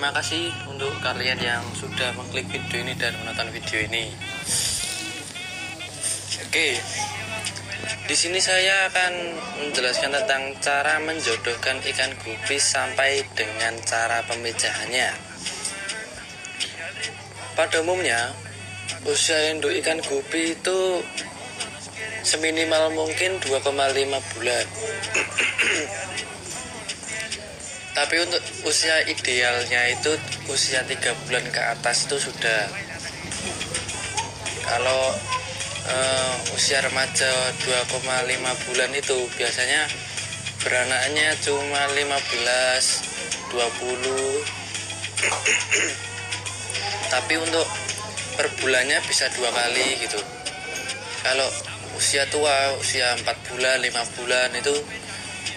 terima kasih untuk kalian yang sudah mengklik video ini dan menonton video ini. Oke, di sini saya akan menjelaskan tentang cara menjodohkan ikan gupis sampai dengan cara pemecahannya. Pada umumnya, usia induk ikan gupi itu seminimal mungkin 2,5 bulan. Tapi untuk usia idealnya itu usia 3 bulan ke atas itu sudah. Kalau usia remaja 2,5 bulan itu biasanya beranaknya cuma 15, 20. Tapi untuk per bulannya bisa 2 kali gitu. Kalau usia tua, usia 4 bulan, 5 bulan itu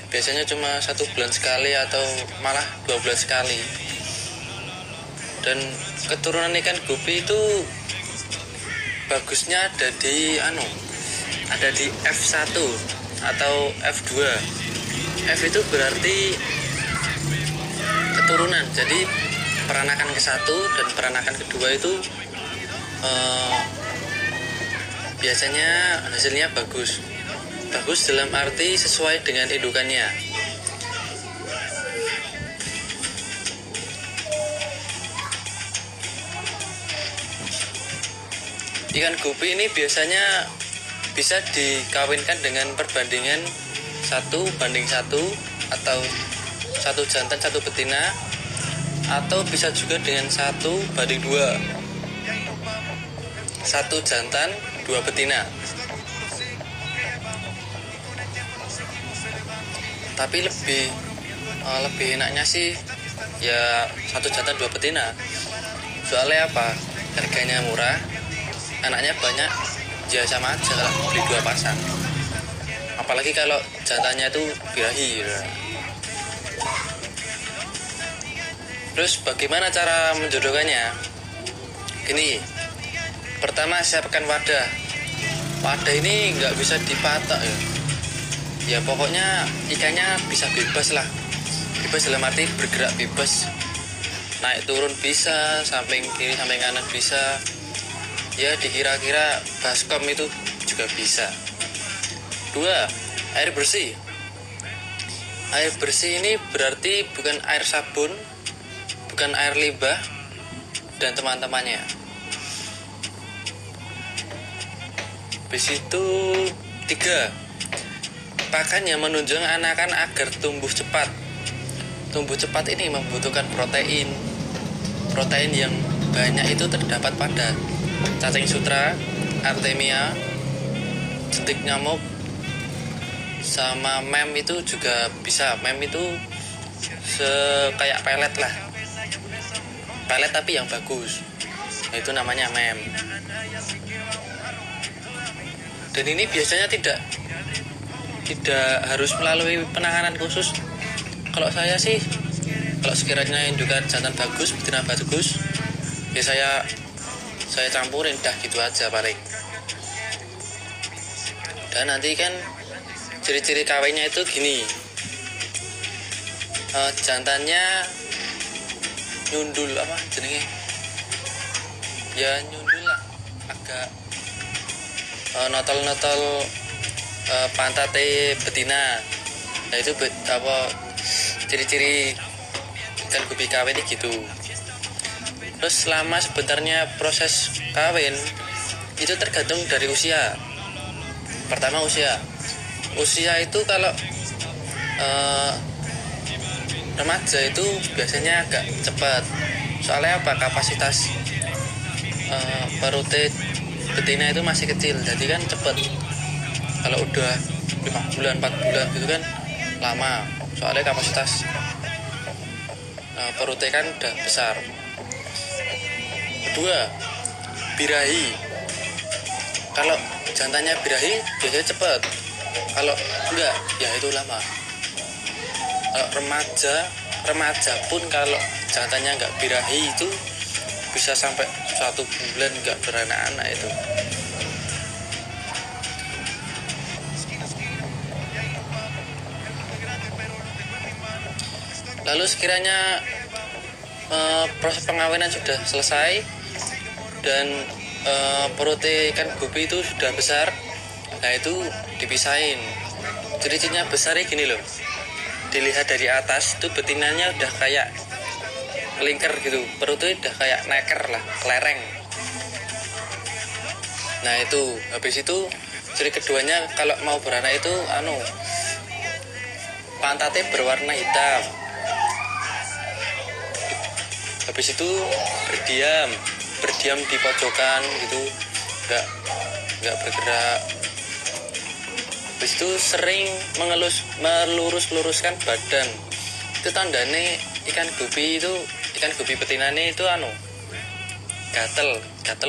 biasanya cuma 1 bulan sekali atau malah 2 bulan sekali. Dan keturunan ikan gupi itu bagusnya ada di F1 atau F2. F itu berarti keturunan. Jadi peranakan ke-1 dan peranakan kedua itu biasanya hasilnya bagus dalam arti sesuai dengan indukannya. Ikan gupi ini biasanya bisa dikawinkan dengan perbandingan 1:1 atau 1 jantan 1 betina, atau bisa juga dengan 1:2, 1 jantan 2 betina. Tapi lebih enaknya sih ya 1 jantan 2 betina. Soalnya apa? Harganya murah, anaknya banyak, ya sama aja kalau beli 2 pasang. Apalagi kalau jantannya itu birahi. Terus bagaimana cara menjodohkannya? Gini, pertama siapkan wadah. Wadah ini nggak bisa dipatok ya pokoknya ikannya bisa bebas lah. Bebas dalam arti bergerak bebas, naik turun bisa, samping kiri samping kanan bisa, ya dikira-kira baskom itu juga bisa. 2, air bersih. Air bersih ini berarti bukan air sabun, bukan air limbah dan teman-temannya. Habis itu 3, pakan yang menunjang anakan agar tumbuh cepat. Tumbuh cepat ini membutuhkan protein. Protein yang banyak itu terdapat pada cacing sutra, artemia, jentik nyamuk, sama mem itu juga bisa. Mem itu kayak pelet lah. Pelet tapi yang bagus. Nah, itu namanya mem. Dan ini biasanya tidak harus melalui penanganan khusus. Kalau saya sih, kalau sekiranya indukan jantan bagus, betina bagus, ya saya campurin dah gitu aja paling. Dan nanti kan ciri-ciri kawinnya itu gini, jantannya nyundul apa jenenge? Ya nyundul lah, agak notol-notol pantate betina. Nah itu ciri-ciri ikan gupi kawin ini gitu. Terus selama sebenarnya proses kawin itu tergantung dari usia. Pertama usia itu kalau remaja itu biasanya agak cepat. Soalnya apa? Kapasitas perutnya betina itu masih kecil, jadi kan cepat. Kalau udah 5 bulan, 4 bulan gitu kan lama. Soalnya kapasitas perutnya kan udah besar. Kedua, birahi. Kalau jantannya birahi biasanya cepat. Kalau enggak, ya itu lama. Kalau remaja pun kalau jantannya enggak birahi itu bisa sampai 1 bulan enggak beranak-anak itu. Lalu sekiranya proses pengawenan sudah selesai dan perut ikan gupi itu sudah besar. Nah itu dipisahin. Ciri-cirinya besarnya gini loh, dilihat dari atas itu betinanya udah kayak lingkar gitu, perutnya udah kayak neker lah, kelereng. Nah itu habis itu ciri keduanya kalau mau beranak itu pantatnya berwarna hitam. Habis itu berdiam di pojokan gitu, nggak bergerak. Habis itu sering melurus-luruskan badan. Itu tandane ikan gupi betinane itu gatel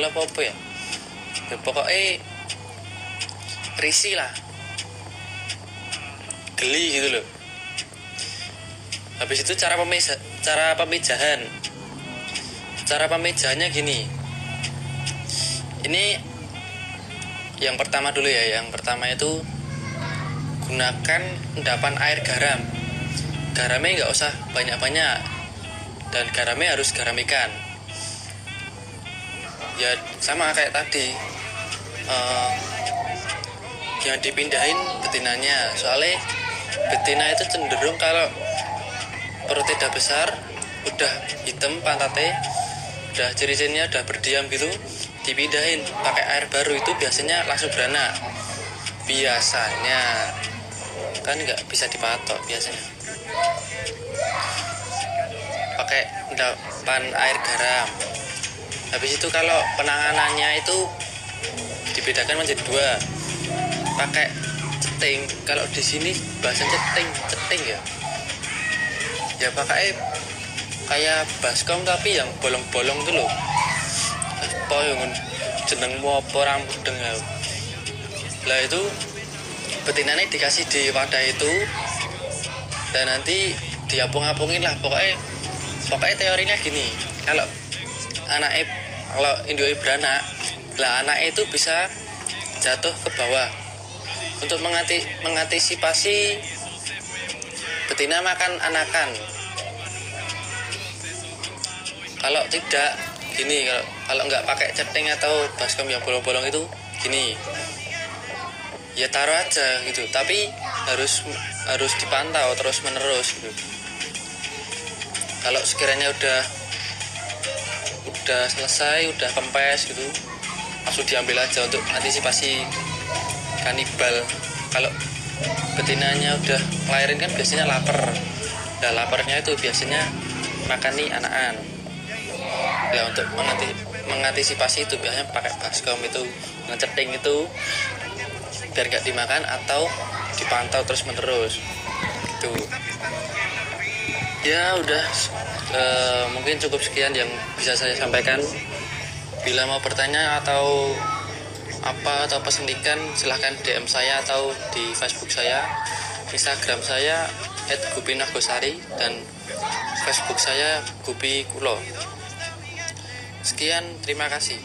apa ya? Ya pokoknya risi lah, geli gitu loh. Habis itu cara pemijahannya gini. Ini yang pertama dulu ya. Yang pertama itu gunakan endapan air garam. Garamnya nggak usah banyak-banyak, dan garamnya harus garam ikan. Ya sama kayak tadi, yang dipindahin betinanya. Soalnya betina itu cenderung kalau perutnya udah besar, udah hitam pantatnya, udah ciri-cirinya udah berdiam gitu, dipindahin pakai air baru itu biasanya langsung beranak. Biasanya kan nggak bisa dipatok, biasanya pakai endapan air garam. Habis itu kalau penanganannya itu dibedakan menjadi dua, pakai ceting. Kalau di sini bahasanya ceting ya pakai kayak baskom tapi yang bolong-bolong tuh loh. Apa yang jenengmu apa rambut dengar. Lah itu betinanya dikasih di wadah itu dan nanti diapung-apungin lah. Pokoknya teorinya gini, kalau induknya beranak, lah anaknya itu bisa jatuh ke bawah. Untuk mengantisipasi betina makan anakan. Kalau tidak gini, kalau nggak pakai ceting atau baskom yang bolong-bolong itu gini, ya taruh aja gitu, tapi harus dipantau terus menerus gitu. Kalau sekiranya udah selesai, udah kempes gitu, langsung diambil aja untuk antisipasi kanibal. Kalau betinanya udah ngelahirin kan biasanya lapar. Nah laparnya itu biasanya makan nih anakan. Nah untuk mengantisipasi itu biasanya pakai baskom itu, ngeceting itu biar gak dimakan atau dipantau terus menerus gitu. Ya udah, mungkin cukup sekian yang bisa saya sampaikan. Bila mau bertanya atau pesan ikan, silahkan DM saya atau di Facebook saya, Instagram saya @gupinagosari dan Facebook saya Gupi Kulo. Sekian, terima kasih.